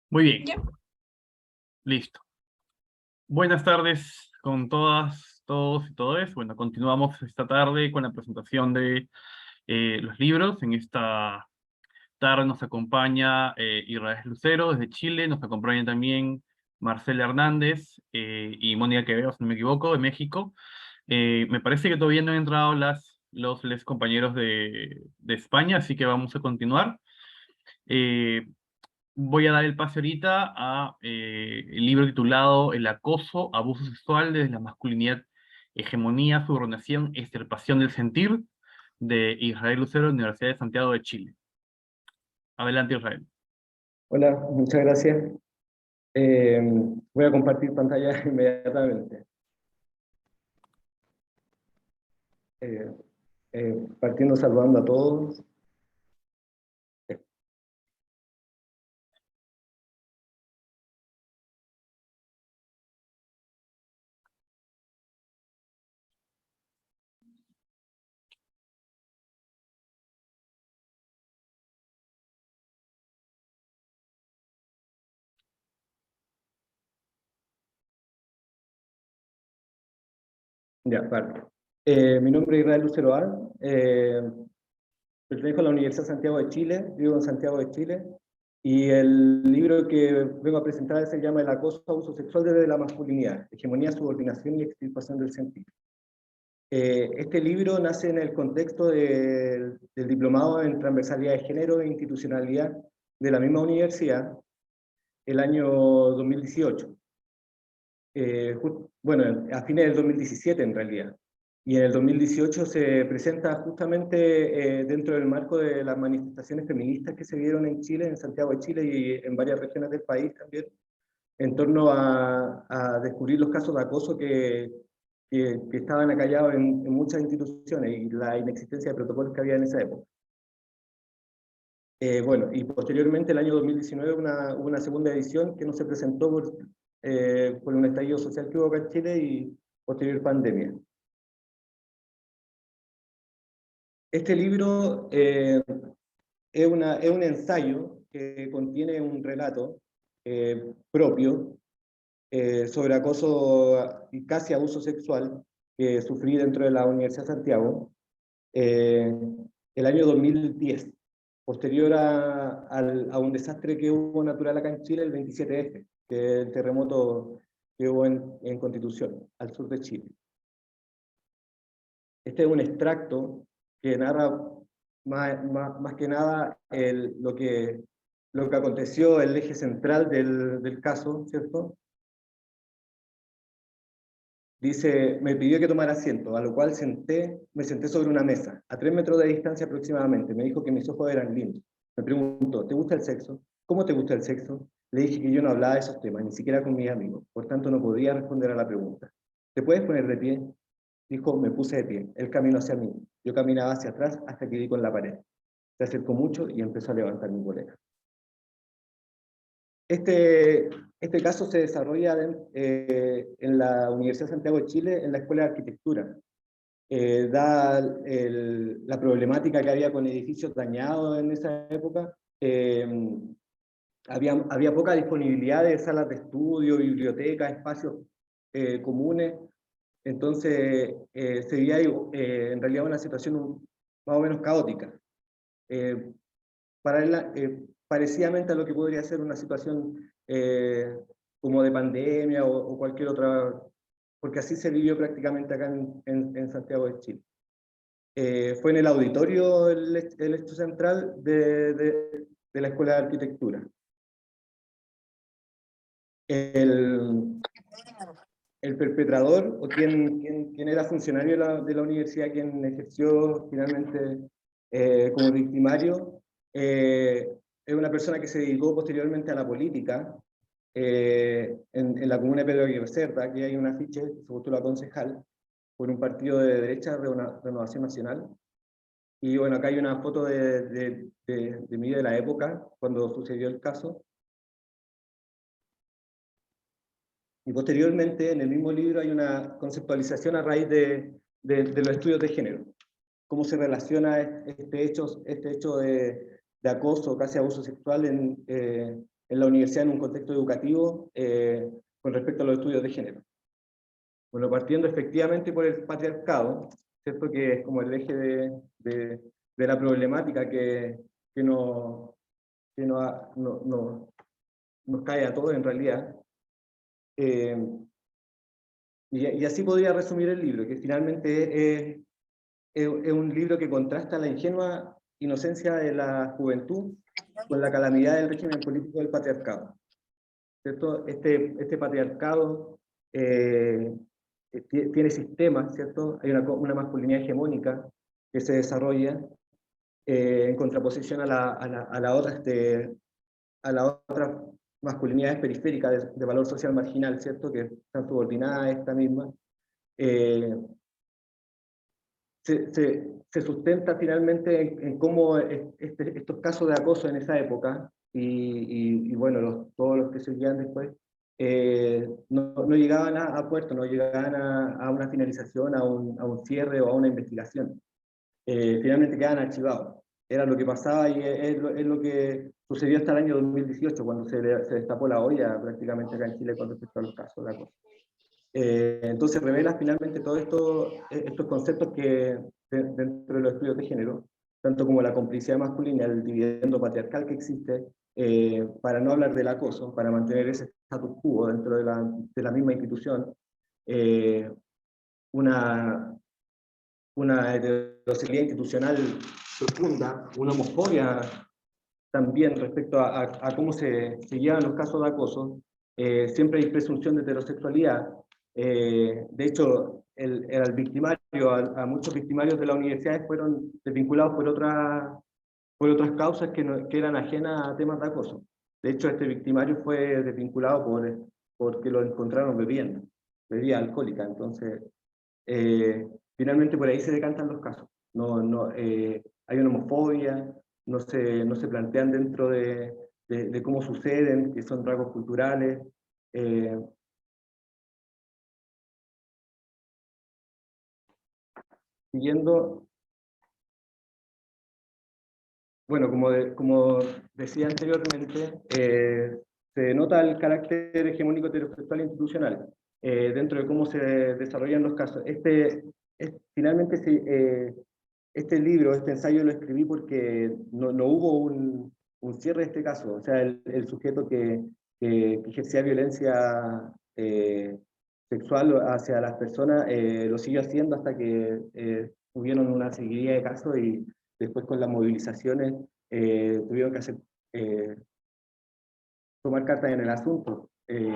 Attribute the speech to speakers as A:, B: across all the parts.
A: Muy bien,
B: Ya.
A: listo. Buenas tardes con todas, todos y todes. Bueno, continuamos esta tarde con la presentación de los libros. En esta tarde nos acompaña Israel Lucero desde Chile, nos acompaña también Marcela Hernández y Mónica Quevedo, si no me equivoco, de México. Me parece que todavía no han entrado les compañeros de España, así que vamos a continuar. Eh, Voy a dar el pase ahorita a el libro titulado El acoso, abuso sexual desde la masculinidad, hegemonía, subordinación, extirpación del sentir, de Israel Lucero, Universidad de Santiago de Chile. Adelante, Israel.
C: Hola, muchas gracias. Voy a compartir pantalla inmediatamente. Eh, Partiendo saludando a todos. Ya, parte. Mi nombre es Israel Lucero Al. Pertenezco a la Universidad de Santiago de Chile, vivo en Santiago de Chile, y el libro que vengo a presentar se llama El acoso, abuso sexual desde la masculinidad, hegemonía, subordinación y extirpación del sentir. Este libro nace en el contexto del diplomado en transversalidad de género e institucionalidad de la misma universidad, el año 2018. Bueno, a fines del 2017 en realidad. Y en el 2018 se presenta justamente dentro del marco de las manifestaciones feministas que se dieron en Chile, en Santiago de Chile y en varias regiones del país también, en torno a descubrir los casos de acoso que estaban acallados en muchas instituciones y la inexistencia de protocolos que había en esa época. Bueno, y posteriormente, el año 2019, hubo una segunda edición que no se presentó por un estallido social que hubo acá en Chile y posterior pandemia. Este libro es un ensayo que contiene un relato propio sobre acoso y casi abuso sexual que sufrí dentro de la Universidad de Santiago el año 2010, posterior a un desastre que hubo natural acá en Chile, el 27F, que es el terremoto que hubo en Constitución, al sur de Chile. Este es un extracto que narra más que nada lo que aconteció, el eje central del caso, ¿cierto? Dice, me pidió que tomara asiento, a lo cual me senté sobre una mesa, a 3 metros de distancia aproximadamente. Me dijo que mis ojos eran lindos. Me preguntó, ¿te gusta el sexo? ¿Cómo te gusta el sexo? Le dije que yo no hablaba de esos temas, ni siquiera con mis amigos. Por tanto, no podía responder a la pregunta. ¿Te puedes poner de pie? Dijo, me puse de pie. Él caminó hacia mí. Yo caminaba hacia atrás hasta que di con la pared. Se acercó mucho y empezó a levantar mi polera. Este caso se desarrolla en la Universidad de Santiago de Chile, en la Escuela de Arquitectura. Da la problemática que había con edificios dañados en esa época. Había poca disponibilidad de salas de estudio, bibliotecas, espacios comunes. Entonces se veía en realidad una situación más o menos caótica. Parecidamente a lo que podría ser una situación como de pandemia o cualquier otra, porque así se vivió prácticamente acá en Santiago de Chile. Fue en el auditorio el hecho central de la Escuela de Arquitectura. El perpetrador, o quien era funcionario de la universidad, quien ejerció finalmente como victimario, es una persona que se dedicó posteriormente a la política en la comuna de Pedro Aguirre Cerda. Aquí hay un afiche, se postuló a concejal por un partido de derecha, Renovación Nacional. Y bueno, acá hay una foto de mí de la época, cuando sucedió el caso. Y posteriormente, en el mismo libro, hay una conceptualización a raíz de los estudios de género. Cómo se relaciona este hecho de acoso, casi abuso sexual en la universidad en un contexto educativo con respecto a los estudios de género. Bueno, partiendo efectivamente por el patriarcado, ¿cierto? Que es como el eje de la problemática que nos cae a todos en realidad. Y así podría resumir el libro, que finalmente es un libro que contrasta la ingenua inocencia de la juventud con la calamidad del régimen político del patriarcado. ¿Cierto? Este patriarcado tiene sistemas, ¿cierto? Hay una masculinidad hegemónica que se desarrolla en contraposición a la otra masculinidades periféricas de valor social marginal, ¿cierto? Que están subordinadas a esta misma. Se sustenta finalmente en cómo estos casos de acoso en esa época, y bueno, todos los que seguían después, no llegaban a puerto, no llegaban a una finalización, a un cierre o a una investigación. Finalmente quedaban archivados. Era lo que pasaba y es lo que sucedió hasta el año 2018, cuando se destapó la olla prácticamente acá en Chile con respecto a los casos de acoso. Entonces revela finalmente todos estos conceptos que dentro de los estudios de género, tanto como la complicidad masculina, el dividendo patriarcal que existe, para no hablar del acoso, para mantener ese status quo dentro de la misma institución, una heterosexualidad institucional profunda, una homofobia también respecto a cómo se llevan los casos de acoso. Siempre hay presunción de heterosexualidad. De hecho, el victimario, a muchos victimarios de las universidades fueron desvinculados por otras causas que eran ajenas a temas de acoso. De hecho, este victimario fue desvinculado porque lo encontraron bebiendo, bebida alcohólica. Entonces, finalmente por ahí se decantan los casos. Hay una homofobia, no se plantean dentro de cómo suceden, que son rasgos culturales. Siguiendo, bueno, como decía anteriormente, se denota el carácter hegemónico heterosexual institucional dentro de cómo se desarrollan los casos. Finalmente, este libro, este ensayo lo escribí porque no hubo un cierre de este caso. O sea, el sujeto que ejercía violencia sexual hacia las personas lo siguió haciendo hasta que tuvieron una seguidilla de casos, y después con las movilizaciones tuvieron que tomar cartas en el asunto,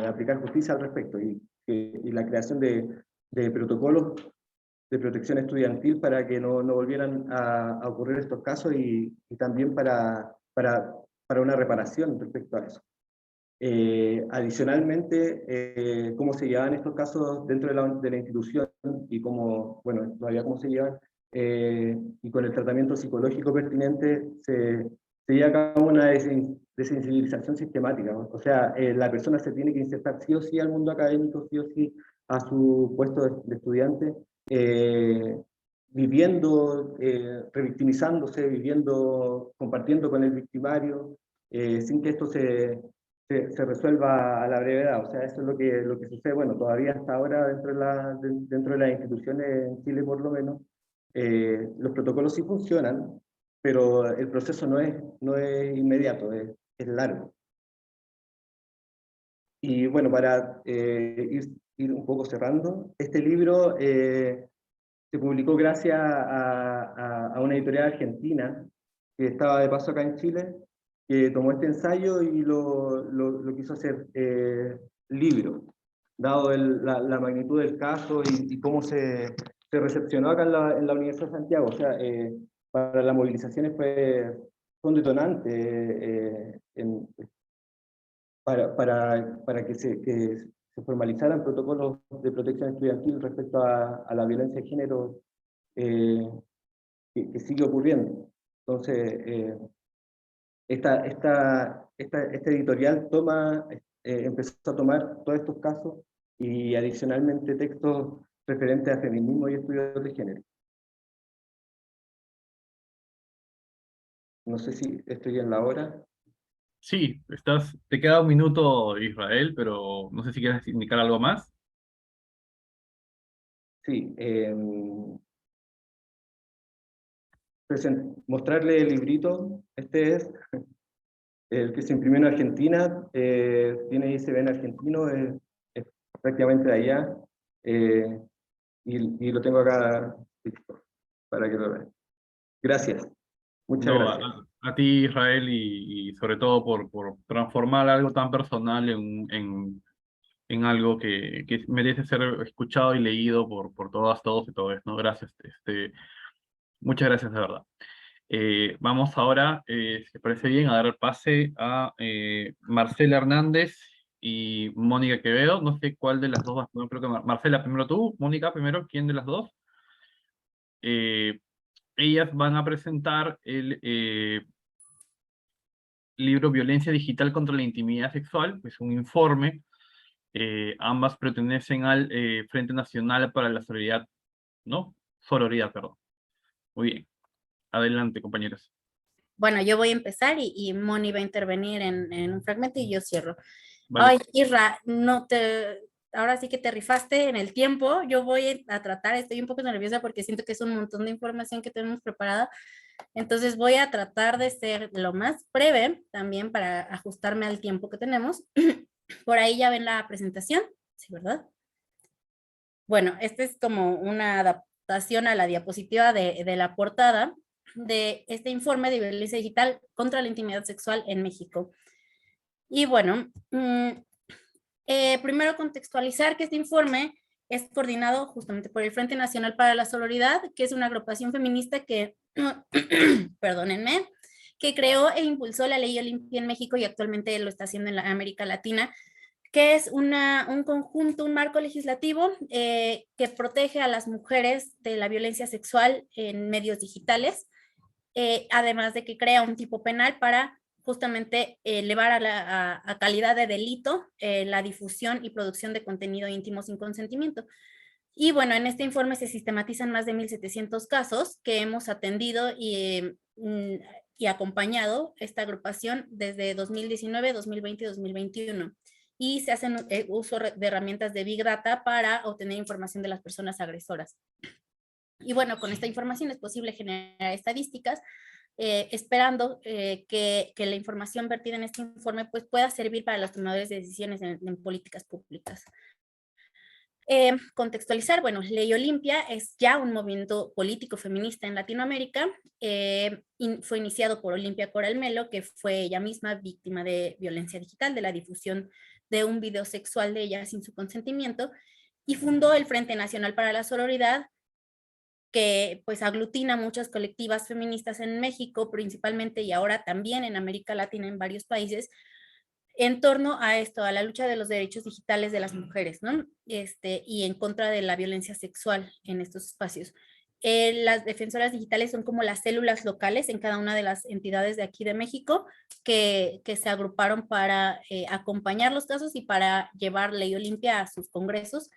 C: aplicar justicia al respecto, y la creación de protocolos de protección estudiantil para que no volvieran a ocurrir estos casos, y también para una reparación respecto a eso. Adicionalmente, cómo se llevan estos casos dentro de la institución, y cómo, bueno, todavía cómo se llevan, y con el tratamiento psicológico pertinente se lleva a cabo una desensibilización sistemática, ¿no? O sea, la persona se tiene que insertar sí o sí al mundo académico, sí o sí a su puesto de estudiante, viviendo, revictimizándose, compartiendo con el victimario, sin que esto se resuelva a la brevedad. O sea, eso es lo que sucede, bueno, todavía hasta ahora dentro de las instituciones en Chile, por lo menos. Los protocolos sí funcionan, pero el proceso no es inmediato, es largo. Y bueno, para ir un poco cerrando, este libro se publicó gracias a una editorial argentina que estaba de paso acá en Chile, que tomó este ensayo y lo quiso hacer libro, dado la magnitud del caso y cómo se recepcionó acá en la Universidad de Santiago. O sea, para las movilizaciones fue un detonante para que se formalizaran protocolos de protección estudiantil respecto a la violencia de género eh, que sigue ocurriendo. Entonces, esta editorial empezó a tomar todos estos casos y adicionalmente textos referentes a feminismo y estudios de género. No sé si estoy en la hora.
A: Sí, te queda un minuto, Israel, pero no sé si quieres indicar algo más.
C: Sí, mostrarle el librito. Este es el que se imprimió en Argentina, tiene ISBN argentino, es prácticamente de allá, eh, y lo tengo acá listo para que lo vean. Gracias, muchas
A: No,
C: gracias.
A: a ti, Israel, y sobre todo por transformar algo tan personal en algo que merece ser escuchado y leído por todas, todos y todos, ¿no? Gracias, muchas gracias de verdad. Vamos ahora, si te parece bien, a dar el pase a Marcela Hernández y Mónica Quevedo. No sé cuál de las dos, no creo que Marcela primero tú, Mónica primero, ¿quién de las dos? Eh, Ellas van a presentar el libro Violencia Digital contra la Intimidad Sexual, es un informe. Ambas pertenecen al Frente Nacional para la Solidaridad, ¿no? Sororidad, perdón. Muy bien. Adelante, compañeros.
B: Bueno, yo voy a empezar y Moni va a intervenir en un fragmento y yo cierro.
A: Vale.
B: Ay, Isra, ahora sí que te rifaste en el tiempo. Yo voy a tratar, estoy un poco nerviosa porque siento que es un montón de información que tenemos preparada. Entonces voy a tratar de ser lo más breve también para ajustarme al tiempo que tenemos. Por ahí ya ven la presentación, ¿sí, verdad? Bueno, esta es como una adaptación a la diapositiva de la portada de este informe de violencia digital contra la intimidad sexual en México. Y bueno, primero contextualizar que este informe es coordinado justamente por el Frente Nacional para la Sororidad, que es una agrupación feminista que, perdónenme, que creó e impulsó la ley Olimpia en México y actualmente lo está haciendo en la América Latina, que es un conjunto, un marco legislativo que protege a las mujeres de la violencia sexual en medios digitales, además de que crea un tipo penal para justamente elevar a calidad de delito la difusión y producción de contenido íntimo sin consentimiento. Y bueno, en este informe se sistematizan más de 1.700 casos que hemos atendido y acompañado esta agrupación desde 2019, 2020 y 2021. Y se hacen uso de herramientas de Big Data para obtener información de las personas agresoras. Y bueno, con esta información es posible generar estadísticas, esperando que la información vertida en este informe pues, pueda servir para los tomadores de decisiones en políticas públicas. Contextualizar, bueno, Ley Olimpia es ya un movimiento político feminista en Latinoamérica. Fue iniciado por Olimpia Coral Melo, que fue ella misma víctima de violencia digital, de la difusión de un video sexual de ella sin su consentimiento, y fundó el Frente Nacional para la Sororidad, que pues aglutina muchas colectivas feministas en México principalmente y ahora también en América Latina en varios países, en torno a esto, a la lucha de los derechos digitales de las mujeres, ¿no? Y en contra de la violencia sexual en estos espacios. Las defensoras digitales son como las células locales en cada una de las entidades de aquí de México que se agruparon para acompañar los casos y para llevar Ley Olimpia a sus congresos.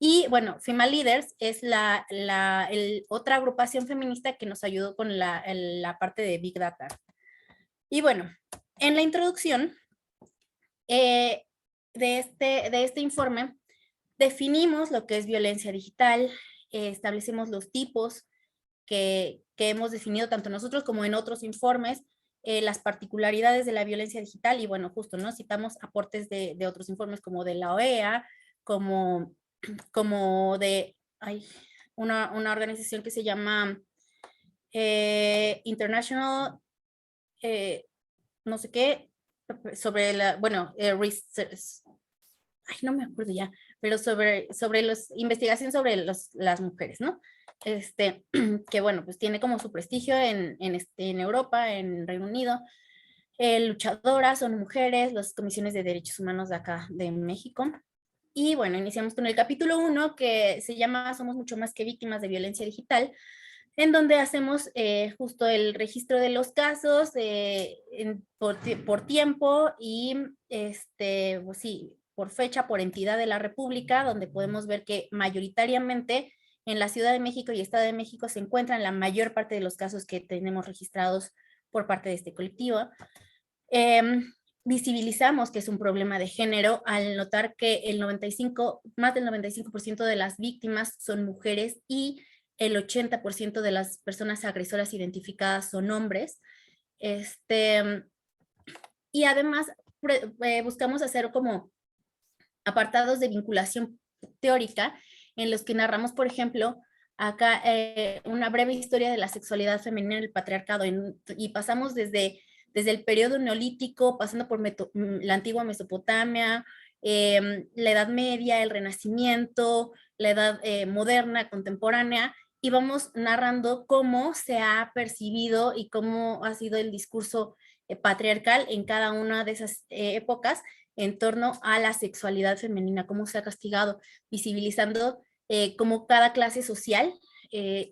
B: Y bueno, Female Leaders es otra agrupación feminista que nos ayudó con la parte de Big Data. Y bueno, en la introducción de este informe, definimos lo que es violencia digital, establecimos los tipos que hemos definido tanto nosotros como en otros informes, las particularidades de la violencia digital y bueno, justo, ¿no? Citamos aportes de otros informes como de la OEA, como de una organización que se llama International, no sé qué, sobre bueno, no me acuerdo ya, pero sobre investigación sobre las mujeres, ¿no? Que bueno, pues tiene como su prestigio en Europa, en Reino Unido. Luchadoras son mujeres, las comisiones de derechos humanos de acá, de México. Y bueno, iniciamos con el capítulo 1 que se llama Somos mucho más que víctimas de violencia digital, en donde hacemos justo el registro de los casos por tiempo y pues sí, por fecha, por entidad de la República, donde podemos ver que mayoritariamente en la Ciudad de México y Estado de México se encuentran la mayor parte de los casos que tenemos registrados por parte de este colectivo. visibilizamos que es un problema de género al notar que más del 95% de las víctimas son mujeres y el 80% de las personas agresoras identificadas son hombres. Y además buscamos hacer como apartados de vinculación teórica en los que narramos, por ejemplo, acá una breve historia de la sexualidad femenina en el patriarcado y pasamos desde el periodo neolítico, pasando por la antigua Mesopotamia, la Edad Media, el Renacimiento, la Edad moderna, contemporánea, y vamos narrando cómo se ha percibido y cómo ha sido el discurso patriarcal en cada una de esas épocas en torno a la sexualidad femenina, cómo se ha castigado, visibilizando cómo cada clase social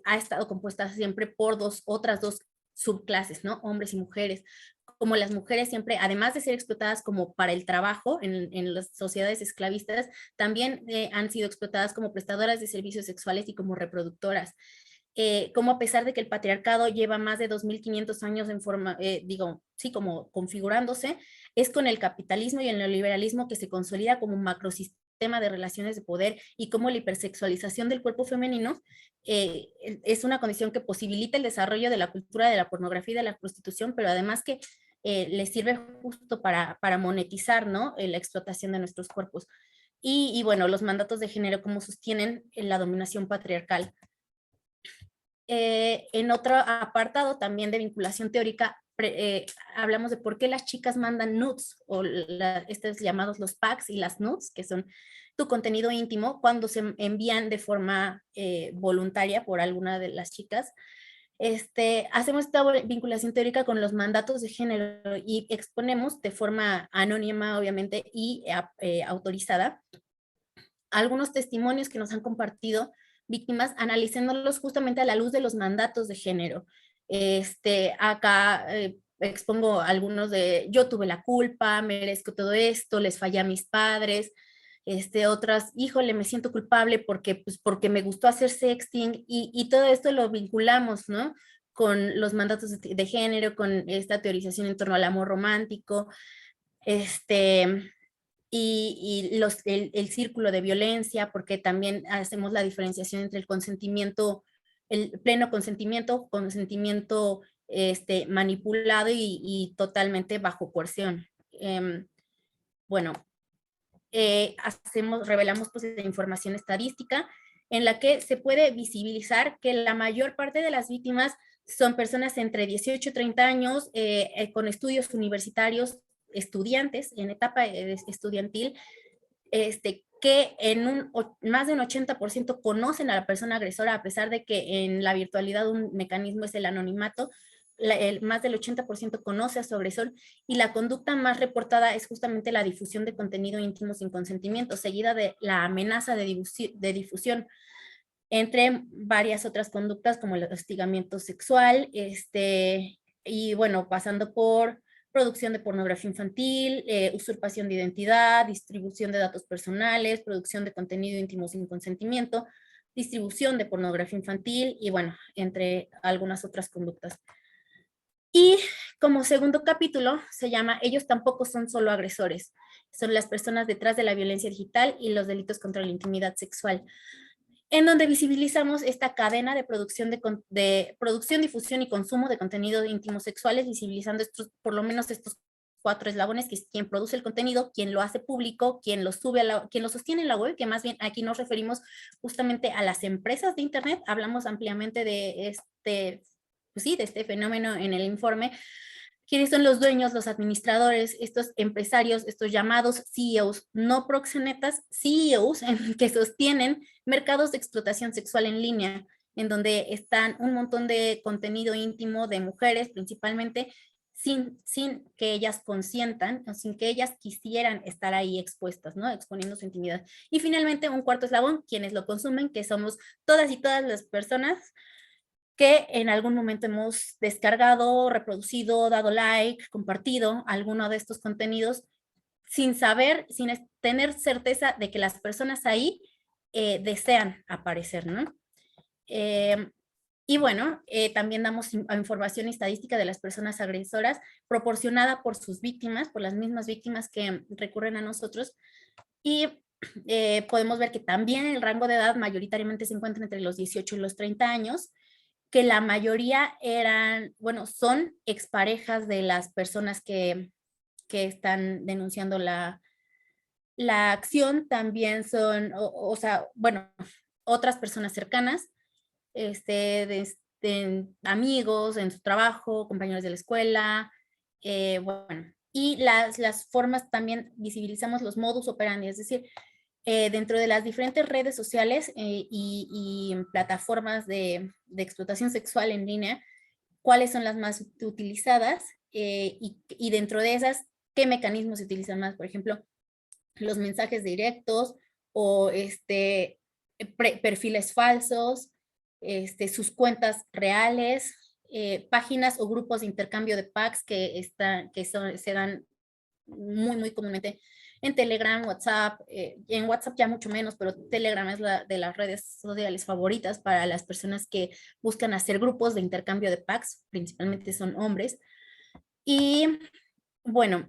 B: ha estado compuesta siempre por otras dos subclases, ¿no? Hombres y mujeres, como las mujeres siempre, además de ser explotadas como para el trabajo en las sociedades esclavistas, también han sido explotadas como prestadoras de servicios sexuales y como reproductoras. Como a pesar de que el patriarcado lleva más de 2500 años en forma, como configurándose, es con el capitalismo y el neoliberalismo que se consolida como un macrosistema de relaciones de poder y como la hipersexualización del cuerpo femenino es una condición que posibilita el desarrollo de la cultura de la pornografía y de la prostitución, pero además que les sirve justo para monetizar, ¿no? La explotación de nuestros cuerpos. Y bueno, los mandatos de género como sostienen la dominación patriarcal. En otro apartado también de vinculación teórica, hablamos de por qué las chicas mandan nudes, o estos llamados los packs y las nudes, que son tu contenido íntimo, cuando se envían de forma voluntaria por alguna de las chicas. Hacemos esta vinculación teórica con los mandatos de género y exponemos de forma anónima, obviamente, y autorizada, algunos testimonios que nos han compartido víctimas, analizándolos justamente a la luz de los mandatos de género. Acá expongo algunos de, yo tuve la culpa, merezco todo esto, les fallé a mis padres, otras, híjole, me siento culpable porque me gustó hacer sexting, y todo esto lo vinculamos, ¿no? Con los mandatos de género, con esta teorización en torno al amor romántico, y el círculo de violencia, porque también hacemos la diferenciación entre el consentimiento, el pleno consentimiento manipulado y totalmente bajo coerción. Bueno, revelamos pues la información estadística en la que se puede visibilizar que la mayor parte de las víctimas son personas entre 18 y 30 años con estudios universitarios, estudiantes en etapa estudiantil, que más de un 80% conocen a la persona agresora, a pesar de que en la virtualidad un mecanismo es el anonimato. Más del 80% conoce a su agresor, y la conducta más reportada es justamente la difusión de contenido íntimo sin consentimiento, seguida de la amenaza de difusión, entre varias otras conductas como el hostigamiento sexual, y bueno, pasando por producción de pornografía infantil, usurpación de identidad, distribución de datos personales, producción de contenido íntimo sin consentimiento, distribución de pornografía infantil, y bueno, entre algunas otras conductas. Y como segundo capítulo se llama Ellos tampoco son solo agresores, son las personas detrás de la violencia digital y los delitos contra la intimidad sexual, en donde visibilizamos esta cadena de producción, de producción, difusión y consumo de contenido íntimo sexuales, visibilizando por lo menos estos 4 eslabones, que es quien produce el contenido, quien lo hace público, quien lo sube quien lo sostiene en la web, que más bien aquí nos referimos justamente a las empresas de internet. Hablamos ampliamente de pues sí, de este fenómeno en el informe. ¿Quiénes son los dueños, los administradores, estos empresarios, estos llamados CEOs, no proxenetas, CEOs, que sostienen mercados de explotación sexual en línea, en donde están un montón de contenido íntimo de mujeres principalmente, sin que ellas consientan, o sin que ellas quisieran estar ahí expuestas, ¿no? Exponiendo su intimidad. Y finalmente, un cuarto eslabón, quienes lo consumen, que somos todas y todas las personas que en algún momento hemos descargado, reproducido, dado like, compartido alguno de estos contenidos sin saber, sin tener certeza de que las personas ahí desean aparecer, ¿no? Y bueno, también damos información estadística de las personas agresoras proporcionada por sus víctimas, por las mismas víctimas que recurren a nosotros. Y podemos ver que también el rango de edad mayoritariamente se encuentra entre los 18 y los 30 años, que la mayoría eran, bueno, son exparejas de las personas que están denunciando la acción, también son, o sea, bueno, otras personas cercanas, amigos en su trabajo, compañeros de la escuela, bueno, y las formas también visibilizamos los modus operandi, es decir, dentro de las diferentes redes sociales y plataformas de explotación sexual en línea, cuáles son las más utilizadas y dentro de esas, qué mecanismos se utilizan más, por ejemplo, los mensajes directos o perfiles falsos, sus cuentas reales, páginas o grupos de intercambio de packs se dan muy comúnmente en Telegram, WhatsApp, en WhatsApp ya mucho menos, pero Telegram es de las redes sociales favoritas para las personas que buscan hacer grupos de intercambio de packs, principalmente son hombres. Y bueno,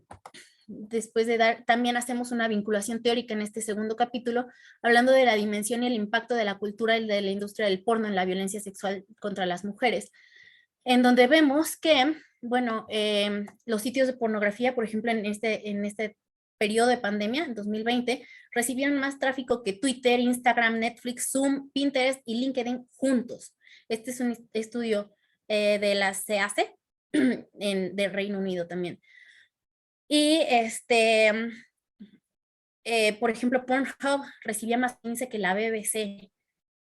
B: después de también hacemos una vinculación teórica en este segundo capítulo, hablando de la dimensión y el impacto de la cultura y de la industria del porno en la violencia sexual contra las mujeres, en donde vemos que, bueno, los sitios de pornografía, por ejemplo, en este periodo de pandemia, en 2020, recibieron más tráfico que Twitter, Instagram, Netflix, Zoom, Pinterest y LinkedIn juntos. Este es un estudio de la CAC de Reino Unido también. Y por ejemplo, Pornhub recibía más índice que la BBC.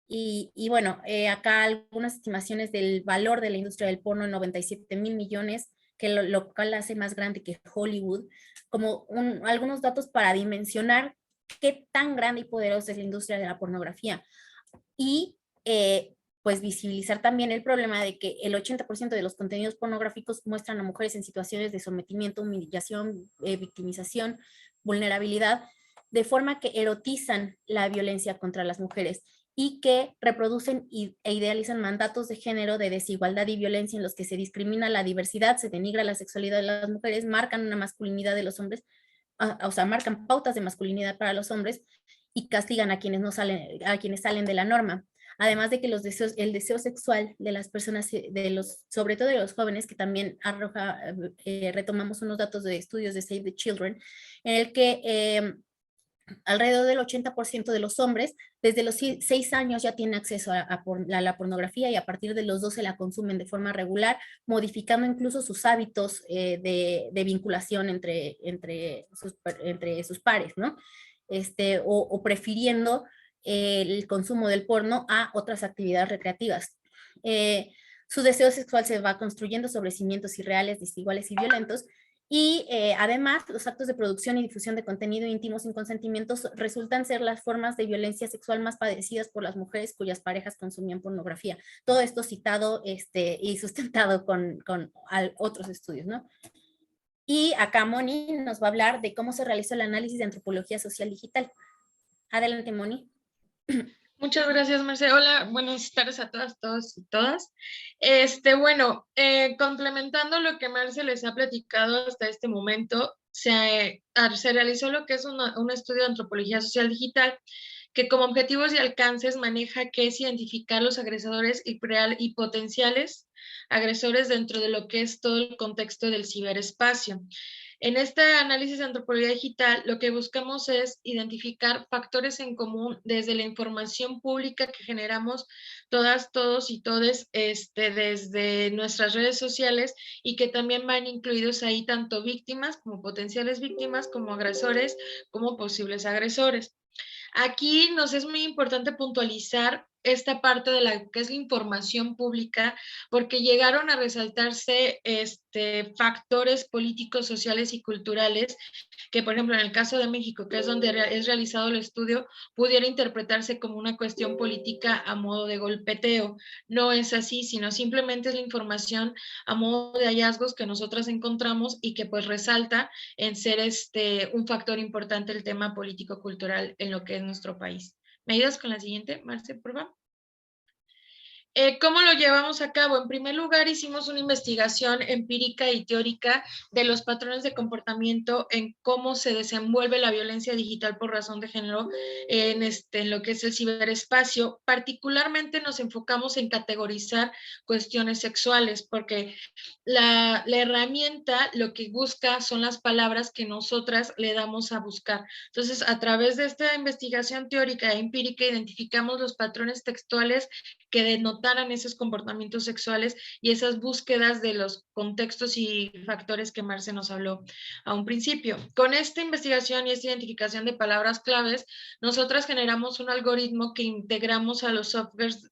B: Y bueno, acá algunas estimaciones del valor de la industria del porno en 97,000 millones, que lo cual la hace más grande que Hollywood, como algunos datos para dimensionar qué tan grande y poderosa es la industria de la pornografía. Y pues visibilizar también el problema de que el 80% de los contenidos pornográficos muestran a mujeres en situaciones de sometimiento, humillación, victimización, vulnerabilidad, de forma que erotizan la violencia contra las mujeres y que reproducen e idealizan mandatos de género de desigualdad y violencia en los que se discrimina la diversidad, se denigra la sexualidad de las mujeres, marcan una masculinidad de los hombres, o sea, marcan pautas de masculinidad para los hombres y castigan a quienes salen de la norma. Además de que el deseo sexual de las personas, sobre todo de los jóvenes, que también retomamos unos datos de estudios de Save the Children, en el que alrededor del 80% de los hombres desde los 6 años ya tienen acceso a la pornografía y a partir de los 12 la consumen de forma regular, modificando incluso sus hábitos de vinculación entre sus pares, ¿no? O prefiriendo el consumo del porno a otras actividades recreativas. Su deseo sexual se va construyendo sobre cimientos irreales, desiguales y violentos, y además, los actos de producción y difusión de contenido íntimo sin consentimientos resultan ser las formas de violencia sexual más padecidas por las mujeres cuyas parejas consumían pornografía. Todo esto citado y sustentado con otros estudios, ¿no? Y acá Moni nos va a hablar de cómo se realizó el análisis de antropología social digital. Adelante, Moni.
D: Muchas gracias, Merced. Hola, buenas tardes a todas, todos y todas. Bueno, complementando lo que Merced les ha platicado hasta este momento, se realizó lo que es un estudio de antropología social digital que como objetivos y alcances maneja qué es identificar los agresores y potenciales agresores dentro de lo que es todo el contexto del ciberespacio. En este análisis de antropología digital, lo que buscamos es identificar factores en común desde la información pública que generamos todas, todos y todes desde nuestras redes sociales y que también van incluidos ahí tanto víctimas como potenciales víctimas, como agresores, como posibles agresores. Aquí nos es muy importante puntualizar esta parte de la que es la información pública, porque llegaron a resaltarse factores políticos, sociales y culturales que, por ejemplo, en el caso de México, que es donde es realizado el estudio, pudiera interpretarse como una cuestión política a modo de golpeteo. No es así, sino simplemente es la información a modo de hallazgos que nosotras encontramos y que pues resalta en ser un factor importante el tema político-cultural en lo que es nuestro país. ¿Me ayudas con la siguiente, Marce, por favor? ¿Cómo lo llevamos a cabo? En primer lugar, hicimos una investigación empírica y teórica de los patrones de comportamiento en cómo se desenvuelve la violencia digital por razón de género en lo que es el ciberespacio. Particularmente nos enfocamos en categorizar cuestiones sexuales, porque la herramienta lo que busca son las palabras que nosotras le damos a buscar. Entonces, a través de esta investigación teórica e empírica, identificamos los patrones textuales que denotaran esos comportamientos sexuales y esas búsquedas de los contextos y factores que Marce nos habló a un principio. Con esta investigación y esta identificación de palabras claves, nosotras generamos un algoritmo que integramos a los softwares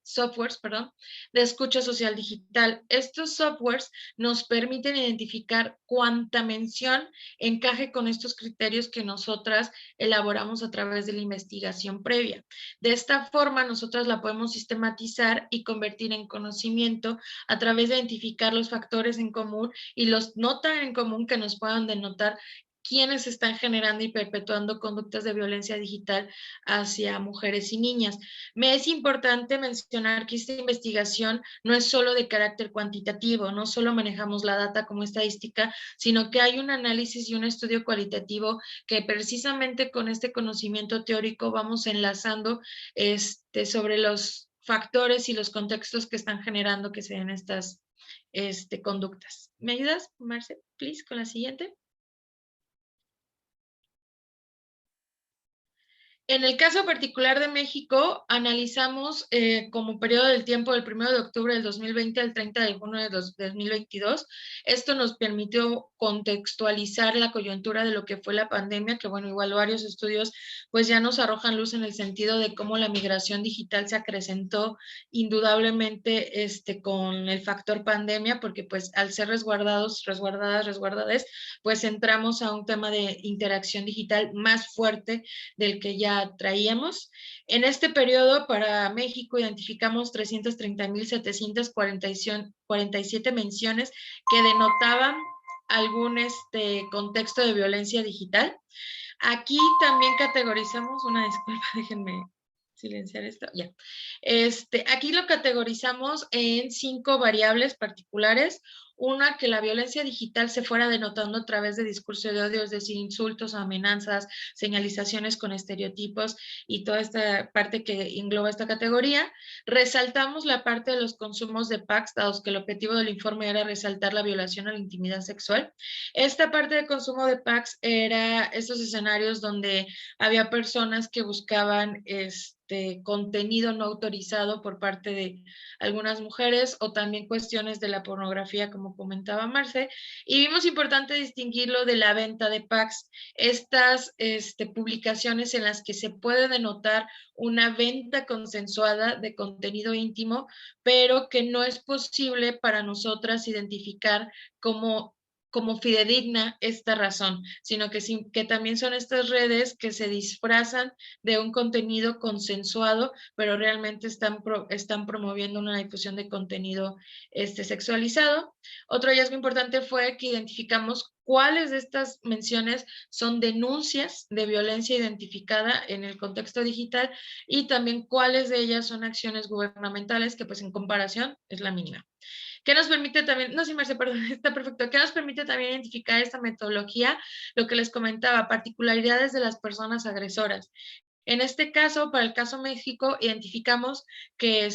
D: de escucha social digital. Estos softwares nos permiten identificar cuánta mención encaje con estos criterios que nosotras elaboramos a través de la investigación previa. De esta forma, nosotras la podemos sistematizar y convertir en conocimiento a través de identificar los factores en común y los no tan en común que nos puedan denotar quiénes están generando y perpetuando conductas de violencia digital hacia mujeres y niñas. Me es importante mencionar que esta investigación no es solo de carácter cuantitativo, no solo manejamos la data como estadística, sino que hay un análisis y un estudio cualitativo que precisamente con este conocimiento teórico vamos enlazando sobre los factores y los contextos que están generando que se den estas conductas. ¿Me ayudas, Marce, please, con la siguiente? En el caso particular de México, analizamos como periodo del tiempo del 1 de octubre del 2020 al 30 de junio de 2022. Esto nos permitió contextualizar la coyuntura de lo que fue la pandemia, que bueno, igual varios estudios pues ya nos arrojan luz en el sentido de cómo la migración digital se acrecentó indudablemente con el factor pandemia, porque pues al ser resguardadas, pues entramos a un tema de interacción digital más fuerte del que ya traíamos. En este periodo para México identificamos 330,747 menciones que denotaban algún contexto de violencia digital. Aquí también categorizamos, una disculpa, déjenme silenciar esto, ya. Aquí lo categorizamos en 5 variables particulares. Una, que la violencia digital se fuera denotando a través de discurso de odio, es decir, insultos, amenazas, señalizaciones con estereotipos y toda esta parte que engloba esta categoría. Resaltamos la parte de los consumos de packs, dado que el objetivo del informe era resaltar la violación a la intimidad sexual. Esta parte de consumo de packs era estos escenarios donde había personas que buscaban contenido no autorizado por parte de algunas mujeres o también cuestiones de la pornografía, como comentaba Marce, y vimos importante distinguirlo de la venta de packs, estas publicaciones en las que se puede denotar una venta consensuada de contenido íntimo, pero que no es posible para nosotras identificar como fidedigna esta razón, sino que también son estas redes que se disfrazan de un contenido consensuado, pero realmente están promoviendo una difusión de contenido sexualizado. Otro hallazgo importante fue que identificamos cuáles de estas menciones son denuncias de violencia identificada en el contexto digital y también cuáles de ellas son acciones gubernamentales que pues en comparación es la mínima. ¿Qué nos permite también, no, sí, Marce, perdón, está perfecto, qué nos permite también identificar esta metodología? Lo que les comentaba, particularidades de las personas agresoras. En este caso, para el caso México, identificamos que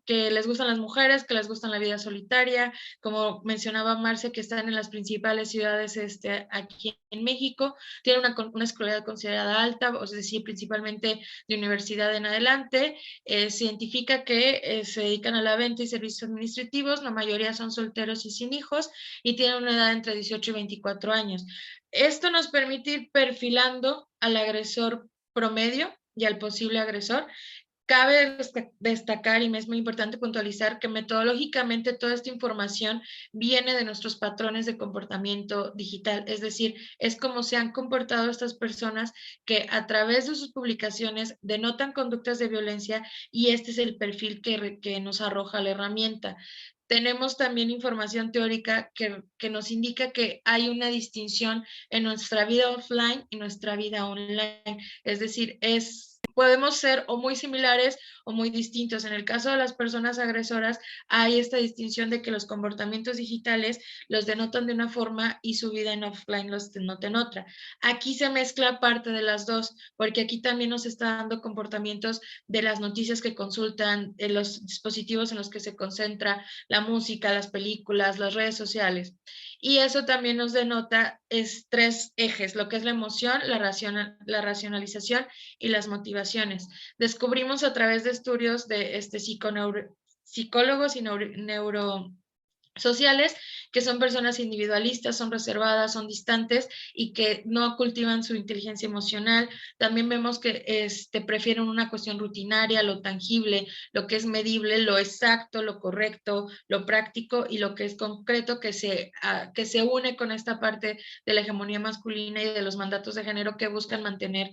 D: les gustan las mujeres, que les gustan la vida solitaria, como mencionaba Marce, que están en las principales ciudades aquí en México, tienen una escolaridad considerada alta, es decir, principalmente de universidad en adelante. Se identifica que se dedican a la venta y servicios administrativos, la mayoría son solteros y sin hijos, y tienen una edad entre 18 y 24 años. Esto nos permite ir perfilando al agresor promedio y al posible agresor. Cabe destacar, y me es muy importante puntualizar, que metodológicamente toda esta información viene de nuestros patrones de comportamiento digital, es decir, es como se han comportado estas personas que a través de sus publicaciones denotan conductas de violencia y este es el perfil que nos arroja la herramienta. Tenemos también información teórica que nos indica que hay una distinción en nuestra vida offline y nuestra vida online, es decir, es podemos ser o muy similares o muy distintos. En el caso de las personas agresoras, hay esta distinción de que los comportamientos digitales los denotan de una forma y su vida en offline los denota en otra. Aquí se mezcla parte de las dos, porque aquí también nos está dando comportamientos de las noticias que consultan, en los dispositivos en los que se concentra la música, las películas, las redes sociales. Y eso también nos denota tres ejes, lo que es la emoción, la racionalización y las motivaciones. Descubrimos a través de estudios de psicólogos y neurosociales, que son personas individualistas, son reservadas, son distantes y que no cultivan su inteligencia emocional. También vemos que prefieren una cuestión rutinaria, lo tangible, lo que es medible, lo exacto, lo correcto, lo práctico y lo que es concreto, que se une con esta parte de la hegemonía masculina y de los mandatos de género que buscan mantener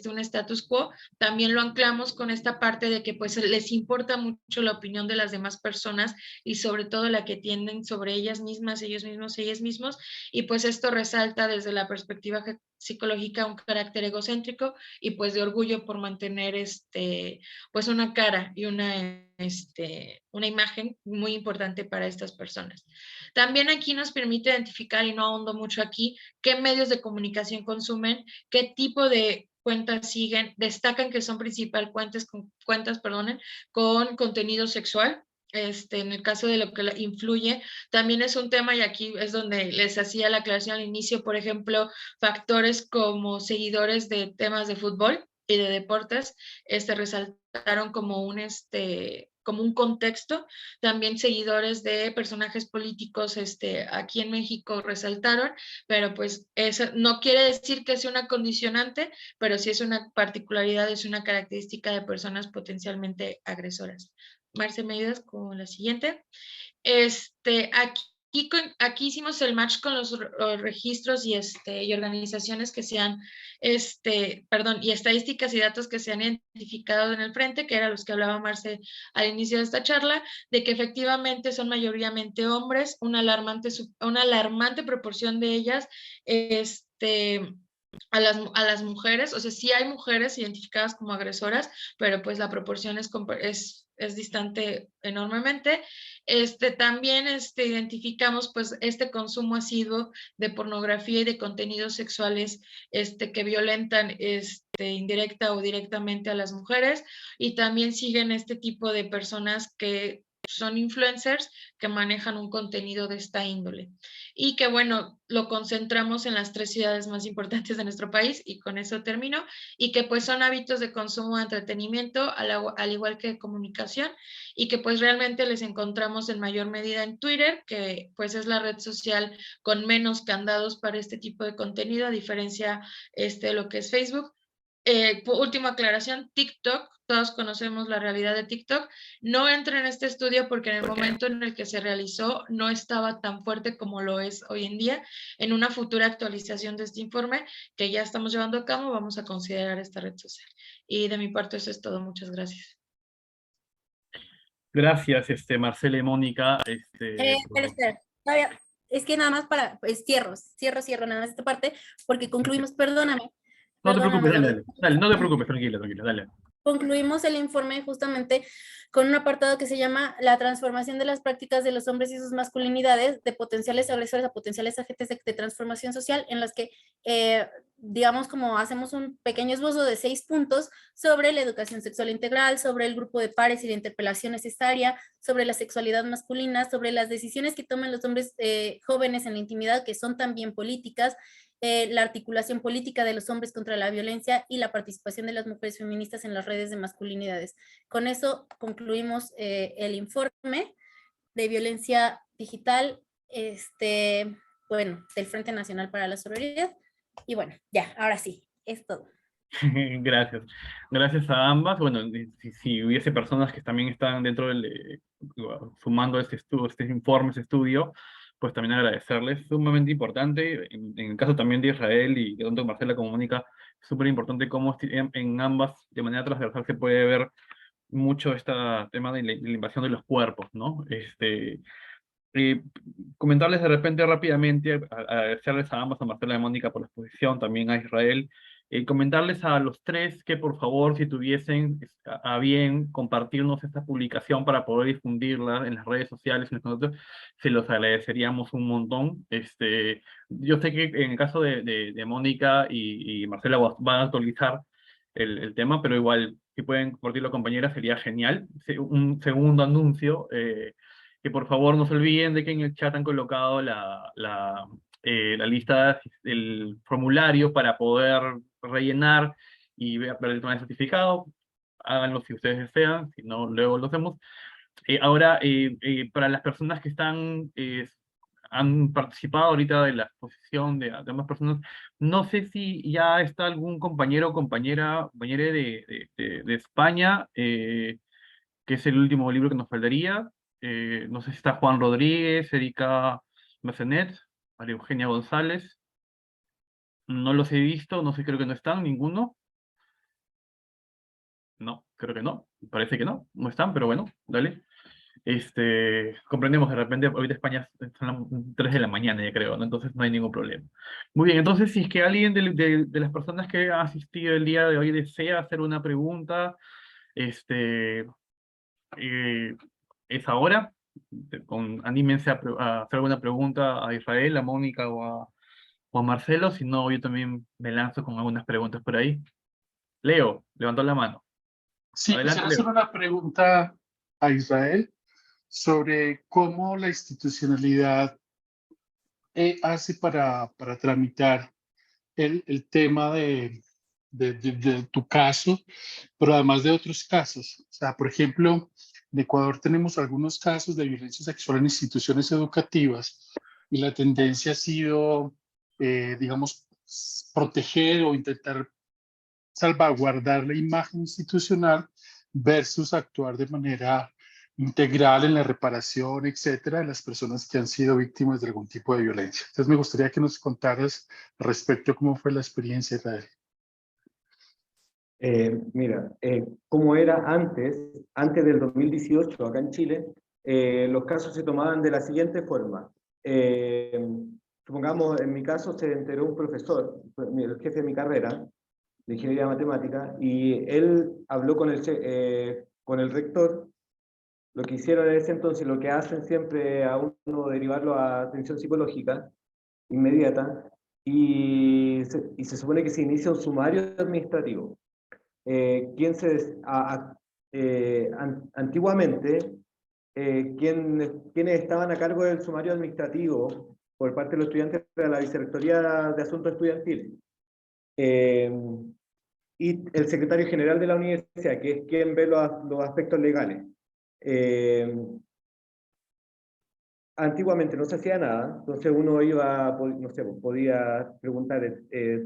D: un status quo. También lo anclamos con esta parte de que pues les importa mucho la opinión de las demás personas y sobre todo la que tienen sobre ellas mismas, ellos mismos, ellas mismos, y pues esto resalta desde la perspectiva psicológica un carácter egocéntrico y pues de orgullo por mantener pues una cara y una imagen muy importante para estas personas. También aquí nos permite identificar, y no ahondo mucho aquí, qué medios de comunicación consumen, qué tipo de cuentas siguen, destacan que son principal cuentas con contenido sexual. En el caso de lo que influye, también es un tema, y aquí es donde les hacía la aclaración al inicio, por ejemplo, factores como seguidores de temas de fútbol y de deportes, resaltaron como un contexto. También seguidores de personajes políticos aquí en México resaltaron, pero pues eso no quiere decir que sea una condicionante, pero sí es una particularidad, es una característica de personas potencialmente agresoras. Marce, ¿me ayudas con la siguiente? Aquí hicimos el match con los registros y organizaciones que sean, y estadísticas y datos que se han identificado en el frente, que eran los que hablaba Marce al inicio de esta charla, de que efectivamente son mayoritariamente hombres, una alarmante proporción de ellas, a las mujeres, o sea, sí hay mujeres identificadas como agresoras, pero pues la proporción es distante enormemente. También identificamos pues este consumo asiduo de pornografía y de contenidos sexuales que violentan indirecta o directamente a las mujeres, y también siguen este tipo de personas que son influencers que manejan un contenido de esta índole. Y que bueno, lo concentramos en las 3 ciudades más importantes de nuestro país, y con eso termino, y que pues son hábitos de consumo de entretenimiento, al igual que de comunicación, y que pues realmente les encontramos en mayor medida en Twitter, que pues es la red social con menos candados para este tipo de contenido, a diferencia de lo que es Facebook. Última aclaración, TikTok, todos conocemos la realidad de TikTok, no entra en este estudio porque en el momento en el que se realizó no estaba tan fuerte como lo es hoy en día. En una futura actualización de este informe que ya estamos llevando a cabo, vamos a considerar esta red social. Y de mi parte eso es todo, muchas gracias.
A: Gracias, Marcela y Mónica.
B: Espera. Todavía, es que nada más pues cierro nada más esta parte, porque concluimos, perdóname,
A: No te preocupes,
B: David.
A: dale, no te preocupes, tranquila, dale.
B: Concluimos el informe justamente con un apartado que se llama la transformación de las prácticas de los hombres y sus masculinidades, de potenciales agresores a potenciales agentes de transformación social, en las que, digamos, como hacemos un pequeño esbozo de 6 puntos sobre la educación sexual integral, sobre el grupo de pares y la interpelación necesaria, sobre la sexualidad masculina, sobre las decisiones que toman los hombres jóvenes en la intimidad, que son también políticas, la articulación política de los hombres contra la violencia y la participación de las mujeres feministas en las redes de masculinidades. Con eso concluimos el informe de violencia digital del Frente Nacional para la Sororidad. Y bueno, ya, ahora sí, es todo.
A: Gracias. Gracias a ambas. Bueno, si hubiese personas que también están dentro del, sumando este informe, este estudio, pues también agradecerles, sumamente importante, en el caso también de Israel y tanto Marcela como Mónica, súper importante cómo en ambas, de manera transversal, se puede ver mucho este tema de la invasión de los cuerpos, ¿no? Comentarles de repente rápidamente, agradecerles a ambas, a Marcela y a Mónica por la exposición, también a Israel, comentarles a los tres que por favor, si tuviesen a bien compartirnos esta publicación para poder difundirla en las redes sociales, nosotros se los agradeceríamos un montón. Yo sé que en el caso de Mónica y Marcela van a actualizar el tema, pero igual, si pueden compartirlo, compañeras, sería genial. Un segundo anuncio, que por favor no se olviden de que en el chat han colocado la lista, el formulario para poder rellenar y ver el tema de certificado. Háganlo si ustedes desean, si no, luego lo hacemos. Ahora, para las personas que han participado ahorita de la exposición de demás personas, no sé si ya está algún compañero o compañera de España, que es el último libro que nos faltaría. No sé si está Juan Rodríguez, Erika Messenet, María Eugenia González. No los he visto, no sé, creo que no están ninguno. No, creo que no. Parece que no están, pero bueno, dale. Comprendemos, de repente ahorita España son las 3 de la mañana, ya creo, ¿no? Entonces no hay ningún problema. Muy bien, entonces si es que alguien de las personas que ha asistido el día de hoy desea hacer una pregunta, eh, es ahora. Anímense a hacer alguna pregunta a Israel, a Mónica o a Marcelo, si no, yo también me lanzo con algunas preguntas por ahí. Leo, levantó la mano.
E: Sí,
A: Adelante,
E: quisiera hacer
A: Leo.
E: una pregunta a Israel sobre cómo la institucionalidad hace para tramitar el tema de tu caso, pero además de otros casos. O sea, por ejemplo, en Ecuador tenemos algunos casos de violencia sexual en instituciones educativas y la tendencia ha sido, digamos, proteger o intentar salvaguardar la imagen institucional versus actuar de manera integral en la reparación, etcétera, de las personas que han sido víctimas de algún tipo de violencia. Entonces, me gustaría que nos contaras respecto a cómo fue la experiencia, Israel.
C: Mira, como era antes del 2018 acá en Chile, los casos se tomaban de la siguiente forma. Supongamos, en mi caso se enteró un profesor, el jefe de mi carrera, de ingeniería matemática, y él habló con el rector. Lo que hicieron en ese entonces, lo que hacen siempre a uno, derivarlo a atención psicológica inmediata, y se supone que se inicia un sumario administrativo. Antiguamente, quienes estaban a cargo del sumario administrativo por parte de los estudiantes era la Vicerrectoría de Asuntos Estudiantiles. Y el secretario general de la universidad, que es quien ve los aspectos legales. Antiguamente no se hacía nada, entonces uno iba, no sé, podía preguntar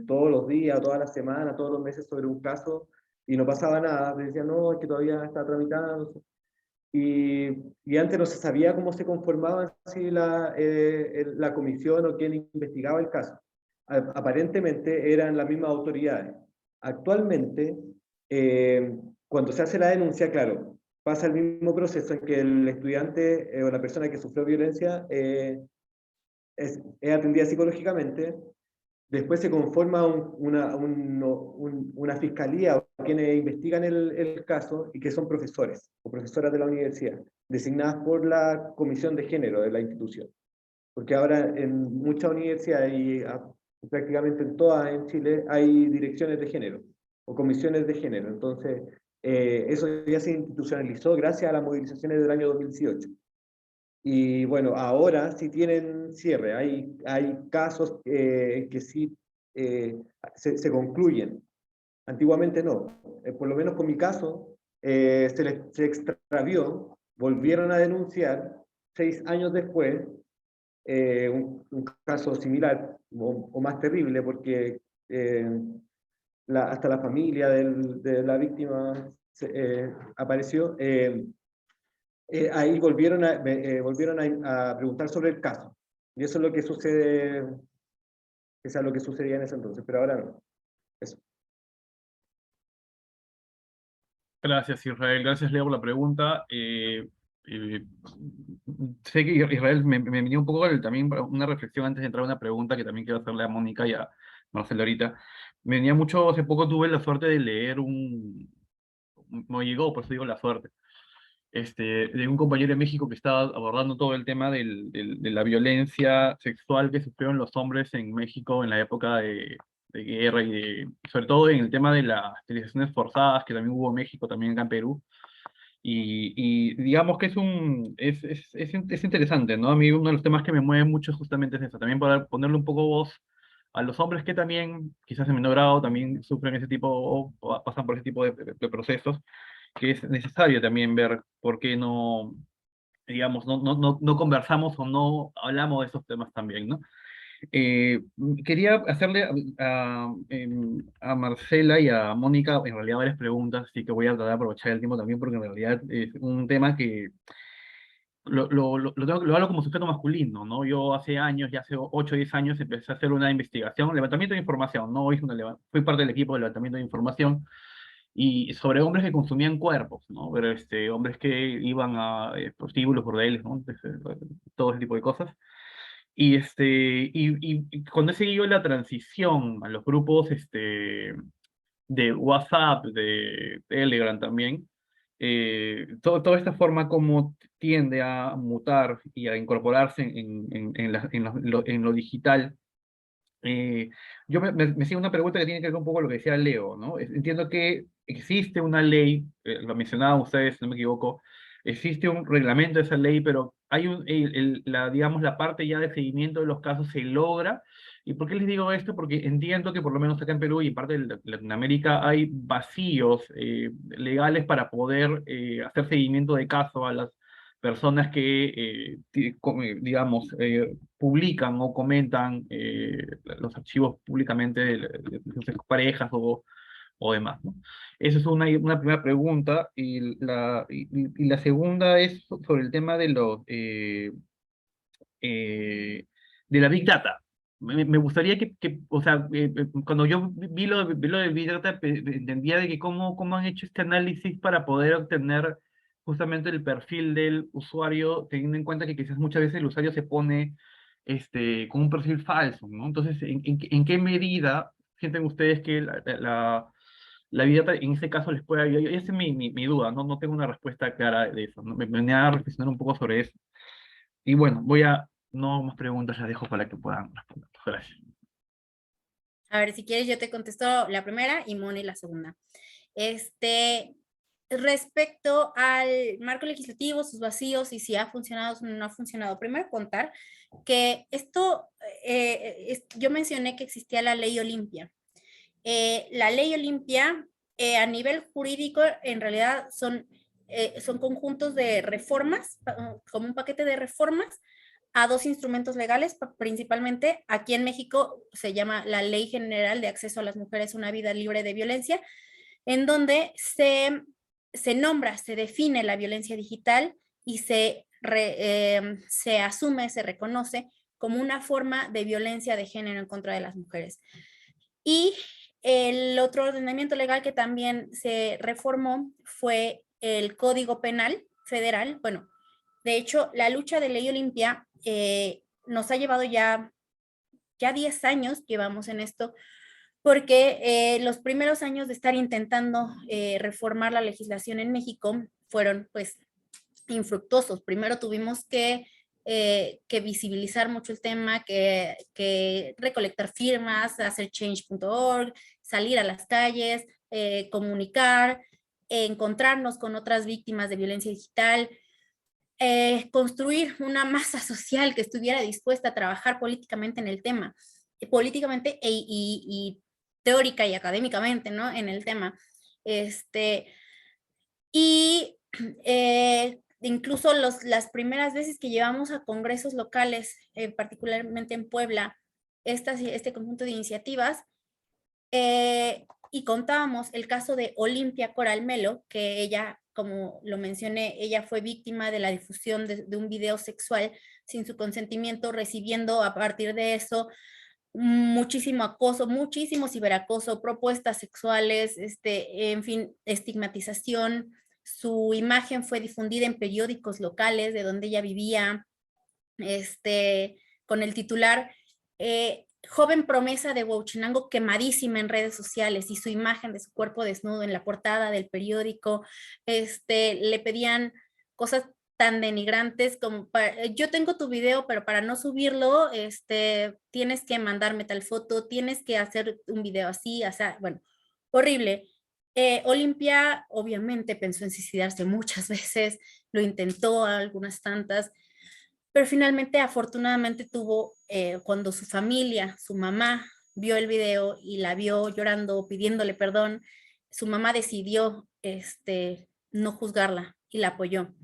C: todos los días, todas las semanas, todos los meses sobre un caso, y no pasaba nada. Me decían, no, es que todavía está tramitando. Y antes no se sabía cómo se conformaba así la comisión o quién investigaba el caso. Aparentemente eran las mismas autoridades. Actualmente, cuando se hace la denuncia, claro, pasa el mismo proceso en que el estudiante o la persona que sufrió violencia es atendida psicológicamente. Después se conforma una fiscalía o quienes investigan el caso y que son profesores o profesoras de la universidad, designadas por la comisión de género de la institución. Porque ahora en muchas universidades y prácticamente en todas en Chile hay direcciones de género o comisiones de género. Entonces, eso ya se institucionalizó gracias a las movilizaciones del año 2018. Y bueno, ahora sí tienen cierre. Hay casos que sí se concluyen. Antiguamente no. Por lo menos con mi caso, se extravió, volvieron a denunciar 6 años después, un caso similar o más terrible, porque hasta la familia de la víctima apareció. Ahí volvieron a preguntar sobre el caso. Y eso es lo que sucede, eso es lo que sucedía en ese entonces, pero ahora no. Eso.
A: Gracias, Israel. Gracias, Leo, por la pregunta. Eh, Sé que Israel me venía un poco también una reflexión antes de entrar a una pregunta que también quiero hacerle a Mónica y a Marcelo ahorita. Me venía mucho, hace poco tuve la suerte de leer no llegó, por eso digo la suerte, de un compañero de México que estaba abordando todo el tema de la violencia sexual que sufrieron los hombres en México en la época de guerra sobre todo en el tema de las esterilizaciones forzadas, que también hubo en México, también acá en Perú. Y digamos que es interesante, ¿no? A mí uno de los temas que me mueve mucho justamente es eso, también para ponerle un poco voz a los hombres que también, quizás en menor grado, también sufren ese tipo o pasan por ese tipo de procesos, que es necesario también ver por qué no, digamos, no conversamos o no hablamos de esos temas también, ¿no? Quería hacerle a Marcela y a Mónica en realidad varias preguntas, así que voy a tratar de aprovechar el tiempo también porque en realidad es un tema que lo hablo como sujeto masculino, ¿no? Yo hace años, ya hace 8 o 10 años, empecé a hacer una investigación, levantamiento de información, no hice fui parte del equipo de levantamiento de información y sobre hombres que consumían cuerpos, ¿no? Pero hombres que iban a prostíbulos, bordeles, ¿no? Todo ese tipo de cosas. Y cuando he seguido la transición a los grupos de WhatsApp, de Telegram también, toda esta forma como tiende a mutar y a incorporarse en lo digital, yo me hacía una pregunta que tiene que ver un poco con lo que decía Leo, ¿no? Entiendo que existe una ley, lo mencionaban ustedes, si no me equivoco, existe un reglamento de esa ley, pero hay digamos, la parte ya de seguimiento de los casos se logra. ¿Y por qué les digo esto? Porque entiendo que por lo menos acá en Perú y en parte de Latinoamérica hay vacíos legales para poder hacer seguimiento de casos a las personas que, digamos, publican o comentan los archivos públicamente de sus parejas o demás, ¿no? Esa es una primera pregunta. Y la segunda es sobre el tema eh, de la Big Data. Me gustaría o sea, cuando yo vi lo de Big Data, entendía de que cómo han hecho este análisis para poder obtener justamente el perfil del usuario, teniendo en cuenta que quizás muchas veces el usuario se pone con un perfil falso, ¿no? Entonces, ¿en qué medida sienten ustedes que la Big Data en ese caso les puede ayudar? Esa es mi duda, no tengo una respuesta clara de eso, ¿no? Me venía a reflexionar un poco sobre eso. Y bueno, no más preguntas, las dejo para que puedan responder. Gracias.
B: A ver, si quieres yo te contesto la primera y Moni la segunda. Respecto al marco legislativo, sus vacíos y si ha funcionado o no ha funcionado, primero contar que yo mencioné que existía la ley Olimpia. La ley Olimpia, a nivel jurídico, en realidad son conjuntos de reformas, como un paquete de reformas a dos instrumentos legales, principalmente aquí en México se llama la Ley General de Acceso a las Mujeres a una Vida Libre de Violencia, en donde se nombra, se define la violencia digital y se asume, se reconoce como una forma de violencia de género en contra de las mujeres. Y el otro ordenamiento legal que también se reformó fue el Código Penal Federal. Bueno, de hecho, la lucha de Ley Olimpia nos ha llevado ya 10 años, llevamos en esto, porque los primeros años de estar intentando reformar la legislación en México fueron pues infructuosos. Primero tuvimos que visibilizar mucho el tema, que recolectar firmas, hacer change.org, salir a las calles, comunicar, encontrarnos con otras víctimas de violencia digital, construir una masa social que estuviera dispuesta a trabajar políticamente en el tema, políticamente y teórica y académicamente, ¿no? En el tema. Y incluso las primeras veces que llevamos a congresos locales, particularmente en Puebla, este conjunto de iniciativas, y contábamos el caso de Olimpia Coral Melo, que ella, como lo mencioné, ella fue víctima de la difusión de un video sexual sin su consentimiento, recibiendo a partir de eso muchísimo acoso, muchísimo ciberacoso, propuestas sexuales, en fin, estigmatización, su imagen fue difundida en periódicos locales de donde ella vivía, con el titular joven promesa de Huauchinango quemadísima en redes sociales, y su imagen de su cuerpo desnudo en la portada del periódico. Le pedían cosas tan denigrantes como, yo tengo tu video, pero para no subirlo, tienes que mandarme tal foto, tienes que hacer un video así, o sea, bueno, horrible. Olimpia obviamente pensó en suicidarse muchas veces, lo intentó algunas tantas, pero finalmente, afortunadamente, cuando su familia, su mamá, vio el video y la vio llorando, pidiéndole perdón, su mamá decidió no juzgarla y la apoyó.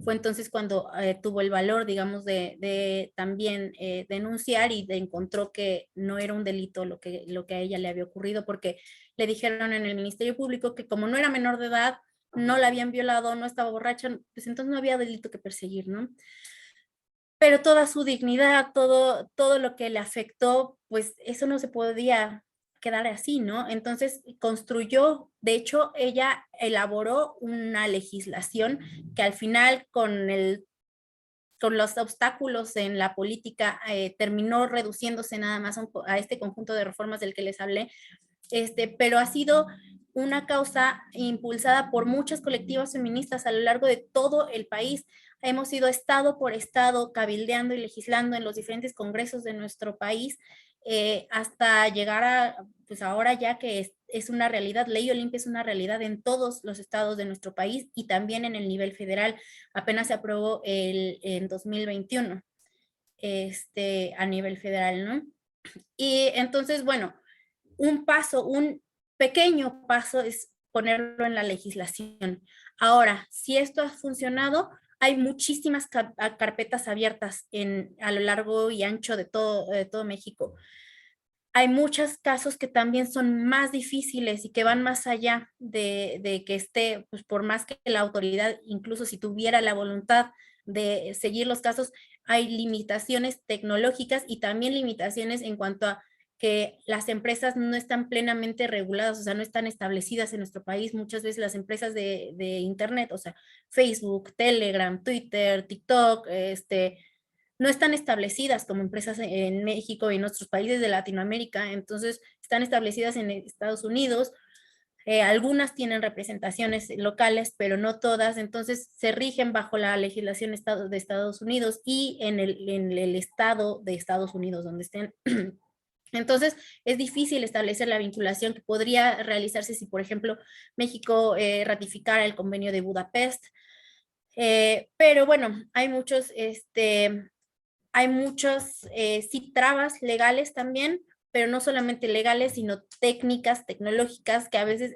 B: Fue entonces cuando tuvo el valor, digamos, de también denunciar, y encontró que no era un delito lo que a ella le había ocurrido, porque le dijeron en el Ministerio Público que como no era menor de edad, no la habían violado, no estaba borracha, pues entonces no había delito que perseguir, ¿no? Pero toda su dignidad, todo lo que le afectó, pues eso no se podía quedar así, ¿no? Entonces construyó, de hecho, ella elaboró una legislación que al final, con los obstáculos en la política, terminó reduciéndose nada más a este conjunto de reformas del que les hablé, pero ha sido una causa impulsada por muchas colectivas feministas a lo largo de todo el país. Hemos ido estado por estado cabildeando y legislando en los diferentes congresos de nuestro país, hasta llegar a, pues ahora ya que es una realidad, Ley Olimpia es una realidad en todos los estados de nuestro país y también en el nivel federal. Apenas se aprobó en 2021 a nivel federal, ¿no? Y entonces, bueno, un pequeño paso es ponerlo en la legislación. Ahora, si esto ha funcionado, hay muchísimas carpetas abiertas a lo largo y ancho de todo México. Hay muchos casos que también son más difíciles y que van más allá de que esté, pues por más que la autoridad, incluso si tuviera la voluntad de seguir los casos, hay limitaciones tecnológicas y también limitaciones en cuanto a que las empresas no están plenamente reguladas, o sea, no están establecidas en nuestro país. Muchas veces las empresas de Internet, o sea, Facebook, Telegram, Twitter, TikTok, no están establecidas como empresas en México y en otros países de Latinoamérica. Entonces están establecidas en Estados Unidos. Algunas tienen representaciones locales, pero no todas. Entonces se rigen bajo la legislación de Estados Unidos y en el estado de Estados Unidos donde estén. Entonces, es difícil establecer la vinculación que podría realizarse si, por ejemplo, México ratificara el convenio de Budapest. Pero bueno, hay muchos sí, trabas legales también, pero no solamente legales, sino técnicas, tecnológicas, que a veces,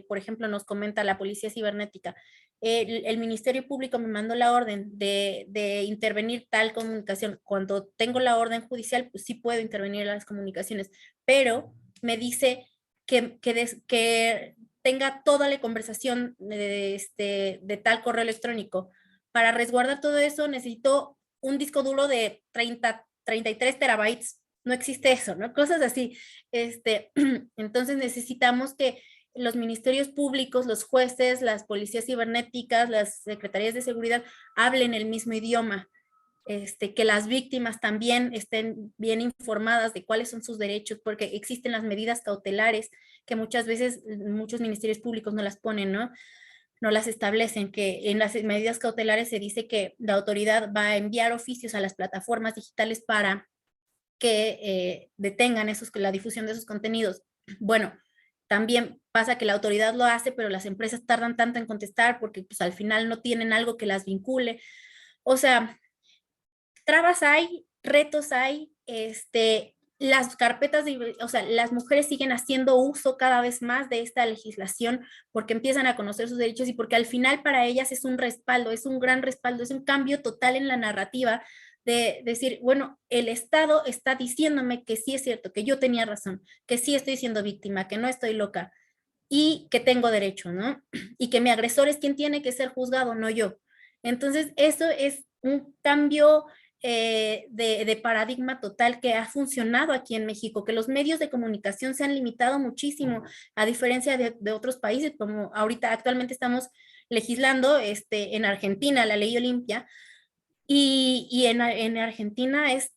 B: por ejemplo, nos comenta la Policía Cibernética. El Ministerio Público me mandó la orden de intervenir tal comunicación. Cuando tengo la orden judicial, pues sí puedo intervenir en las comunicaciones, pero me dice que tenga toda la conversación de tal correo electrónico. Para resguardar todo eso necesito un disco duro de 33 terabytes. No existe eso, ¿no? Cosas así. Entonces necesitamos que los ministerios públicos, los jueces, las policías cibernéticas, las secretarías de seguridad hablen el mismo idioma, que las víctimas también estén bien informadas de cuáles son sus derechos, porque existen las medidas cautelares que muchas veces muchos ministerios públicos no las ponen, ¿no? No las establecen, que en las medidas cautelares se dice que la autoridad va a enviar oficios a las plataformas digitales para que detengan la difusión de esos contenidos. Bueno, también pasa que la autoridad lo hace, pero las empresas tardan tanto en contestar porque pues, al final no tienen algo que las vincule. O sea, trabas hay, retos hay, las carpetas, o sea, las mujeres siguen haciendo uso cada vez más de esta legislación porque empiezan a conocer sus derechos y porque al final para ellas es un respaldo, es un gran respaldo, es un cambio total en la narrativa de decir, bueno, el Estado está diciéndome que sí es cierto, que yo tenía razón, que sí estoy siendo víctima, que no estoy loca y que tengo derecho, ¿no? Y que mi agresor es quien tiene que ser juzgado, no yo. Entonces, eso es un cambio de paradigma total que ha funcionado aquí en México, que los medios de comunicación se han limitado muchísimo, a diferencia de otros países, como ahorita actualmente estamos legislando en Argentina la ley Olimpia, y en Argentina es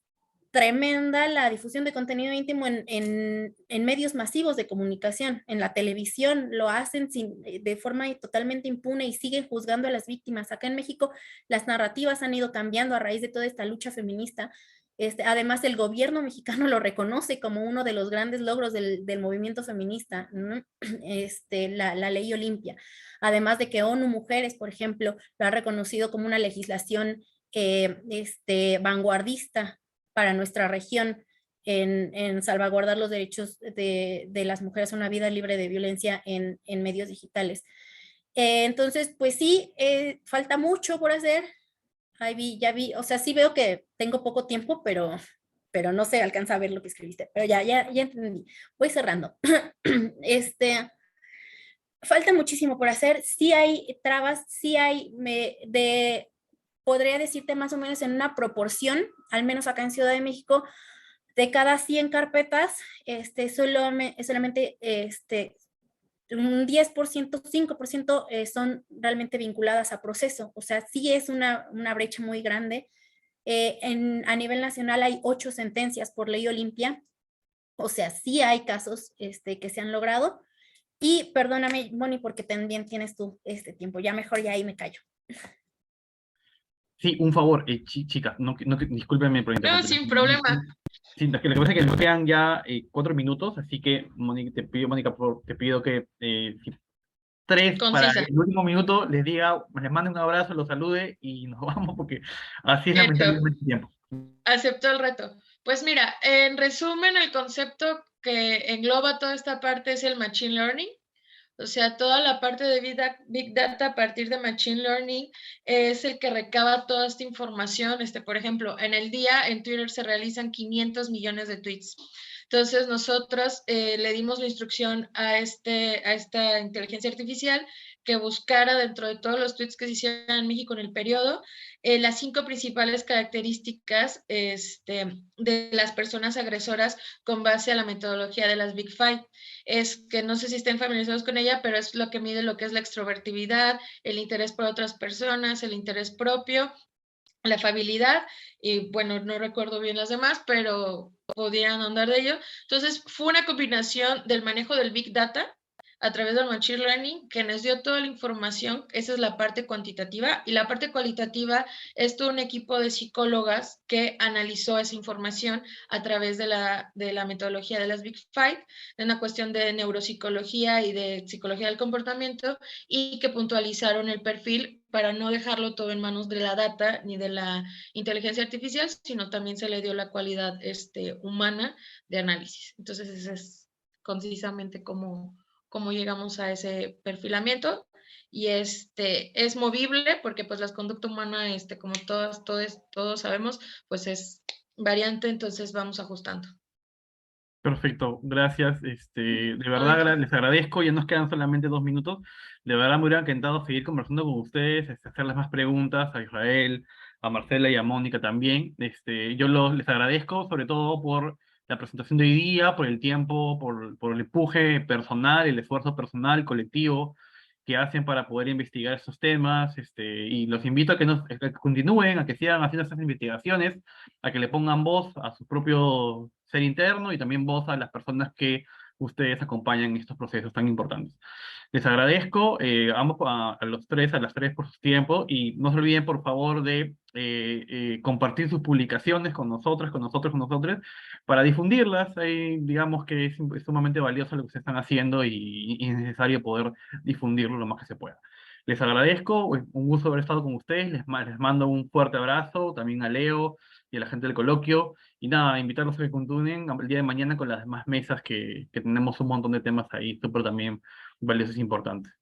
B: tremenda la difusión de contenido íntimo en medios masivos de comunicación. En la televisión lo hacen de forma totalmente impune y siguen juzgando a las víctimas. Acá en México las narrativas han ido cambiando a raíz de toda esta lucha feminista. Además, el gobierno mexicano lo reconoce como uno de los grandes logros del movimiento feminista, ¿no? La ley Olimpia. Además de que ONU Mujeres, por ejemplo, lo ha reconocido como una legislación vanguardista para nuestra región en salvaguardar los derechos de las mujeres a una vida libre de violencia en medios digitales. Entonces, pues sí, falta mucho por hacer. Ahí ya vi, o sea, sí veo que tengo poco tiempo, pero no se alcanza a ver lo que escribiste. Pero ya entendí. Voy cerrando. Falta muchísimo por hacer. Sí hay trabas, sí hay podría decirte más o menos en una proporción, al menos acá en Ciudad de México, de cada 100 carpetas, solamente un 10%, 5% son realmente vinculadas a proceso. O sea, sí es una brecha muy grande. A nivel nacional hay 8 sentencias por ley Olimpia. O sea, sí hay casos que se han logrado. Y perdóname, Moni, porque también tienes tú tiempo. Ya mejor ya ahí me callo.
A: Sí, un favor, chicas, discúlpenme por
D: No,
A: interrumpir.
D: sin problema.
A: Sí, lo que pasa es que nos quedan ya 4 minutos, así que, Mónica, te pido que 3 para
D: Concisa.
A: el último minuto les diga, les mande un abrazo, los salude y nos vamos porque así es
D: Hecho.
A: lamentablemente el tiempo.
D: Aceptó el reto. Pues mira, en resumen, el concepto que engloba toda esta parte es el Machine Learning. O sea, toda la parte de Big Data a partir de Machine Learning es el que recaba toda esta información. Por ejemplo, en el día en Twitter se realizan 500 millones de tweets. Entonces, nosotros le dimos la instrucción a esta inteligencia artificial que buscara dentro de todos los tweets que se hicieron en México en el periodo, las 5 principales características de las personas agresoras con base a la metodología de las Big Five. Es que no sé si estén familiarizados con ella, pero es lo que mide lo que es la extrovertibilidad, el interés por otras personas, el interés propio, la afabilidad, y bueno, no recuerdo bien las demás, pero podían ahondar de ello. Entonces, fue una combinación del manejo del Big Data a través del Machine Learning, que nos dio toda la información. Esa es la parte cuantitativa, y la parte cualitativa es todo un equipo de psicólogas que analizó esa información a través de la metodología de las Big Five, de una cuestión de neuropsicología y de psicología del comportamiento, y que puntualizaron el perfil para no dejarlo todo en manos de la data ni de la inteligencia artificial, sino también se le dio la cualidad humana de análisis. Entonces, ese es concisamente cómo llegamos a ese perfilamiento. Y es movible porque pues la conducta humana, como todos sabemos, pues es variante, entonces vamos ajustando.
A: Perfecto, gracias. De verdad les agradezco. Ya nos quedan solamente 2 minutos. De verdad me hubiera encantado seguir conversando con ustedes, hacerles más preguntas a Israel, a Marcela y a Mónica también. Yo les agradezco sobre todo por la presentación de hoy día, por el tiempo, por el empuje personal, el esfuerzo personal, colectivo que hacen para poder investigar estos temas. Y los invito a que continúen, a que sigan haciendo estas investigaciones, a que le pongan voz a su propio ser interno y también voz a las personas que ustedes acompañan en estos procesos tan importantes. Les agradezco a los tres, a las tres por su tiempo, y no se olviden por favor de compartir sus publicaciones con nosotros, para difundirlas. Digamos que es sumamente valioso lo que se están haciendo y es necesario poder difundirlo lo más que se pueda. Les agradezco, un gusto haber estado con ustedes, les mando un fuerte abrazo, también a Leo y a la gente del coloquio, y nada, invitarlos a que continúen el día de mañana con las demás mesas que tenemos un montón de temas ahí, súper también valiosos e importantes.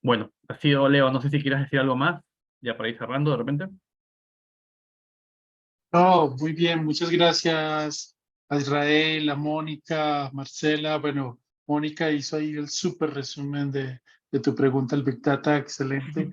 A: Bueno, ha sido Leo, no sé si quieras decir algo más, ya para ir cerrando de repente.
E: No, muy bien, muchas gracias a Israel, a Mónica, a Marcela. Bueno, Mónica hizo ahí el súper resumen de tu pregunta, el Big Data, excelente.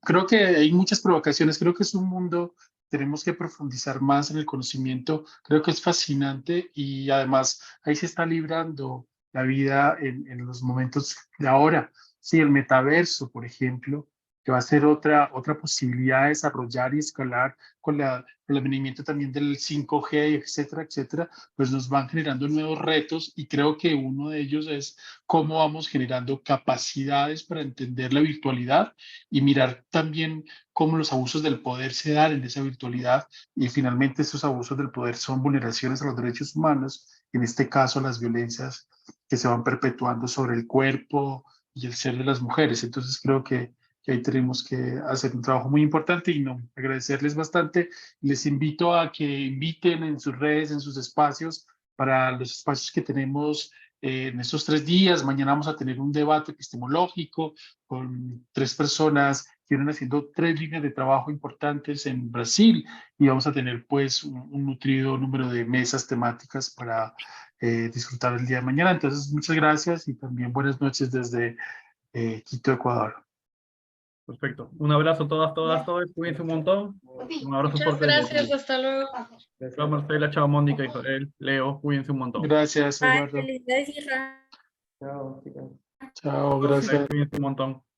E: Creo que hay muchas provocaciones, creo que es un mundo, tenemos que profundizar más en el conocimiento, creo que es fascinante y además ahí se está librando la vida en los momentos de ahora. Sí, el metaverso, por ejemplo, que va a ser otra posibilidad de desarrollar y escalar con el advenimiento también del 5G, etcétera, etcétera, pues nos van generando nuevos retos y creo que uno de ellos es cómo vamos generando capacidades para entender la virtualidad y mirar también cómo los abusos del poder se dan en esa virtualidad y finalmente estos abusos del poder son vulneraciones a los derechos humanos, en este caso las violencias que se van perpetuando sobre el cuerpo y el ser de las mujeres. Entonces creo que ahí tenemos que hacer un trabajo muy importante y no agradecerles bastante. Les invito a que inviten en sus redes, en sus espacios, para los espacios que tenemos en estos 3 días. Mañana vamos a tener un debate epistemológico con 3 personas que vienen haciendo 3 líneas de trabajo importantes en Brasil y vamos a tener pues un nutrido número de mesas temáticas para disfrutar el día de mañana. Entonces, muchas gracias y también buenas noches desde Quito, Ecuador.
A: Perfecto. Un abrazo a todas, todos. Cuídense un montón. Un abrazo
D: Muchas
A: fuerte desde
D: gracias,
A: Perú.
D: hasta luego.
A: Chao Marcela, chao Mónica, Israel, Leo, cuídense un montón.
E: Gracias,
B: Bye,
E: Eduardo.
B: felicidades, Isra.
C: Chao, chicas.
E: Chao, gracias.
A: Cuídense un montón.